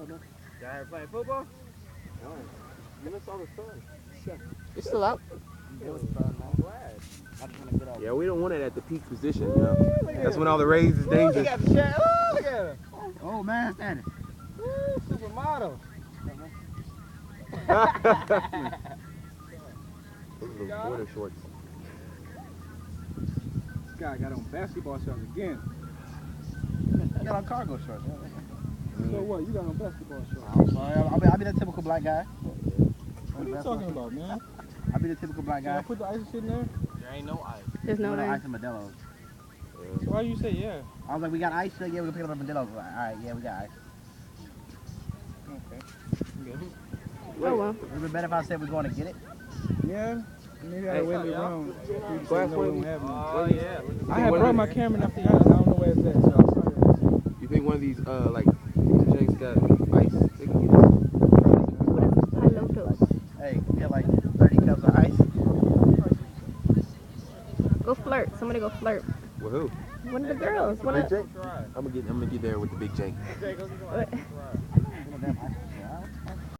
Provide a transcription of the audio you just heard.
Y'all ever playing football? No. You missed all the sun. It's still out. I'm glad. Yeah, we don't want it at the peak position, you know. That's when all the rays is dangerous. Look at the chat. Oh, look at him. Oh man, standing. Woo, supermodel. Those are those border shorts. This guy got on basketball shorts again. I got on cargo shorts. So what? You got on basketball shorts? I'm sorry. I'll be the typical black guy. What are you talking about, man? I'll be the typical black Can I guy. put the ice shit in there? There ain't no ice. There's no ice ice. in Modelo's. So why you say yeah? I was like, we got ice? Yeah, we can pick it up at Modelo's. Like, all right, yeah, we got ice. Okay. Oh well. It would have been better if I said we're going to get it. Yeah. Maybe I went around. Glass No, we one? don't have none. Oh, yeah. I had brought my camera and I forgot. I don't know where it's at. So I'm sorry. You think one of these like Jenks got ice? They can get it. Hey, we have like 30 cups of ice. Go flirt. Somebody go flirt. With who? One of the girls. One Big of. Jank? I'm gonna get there with the big Jank. Jay, go get some What? ice.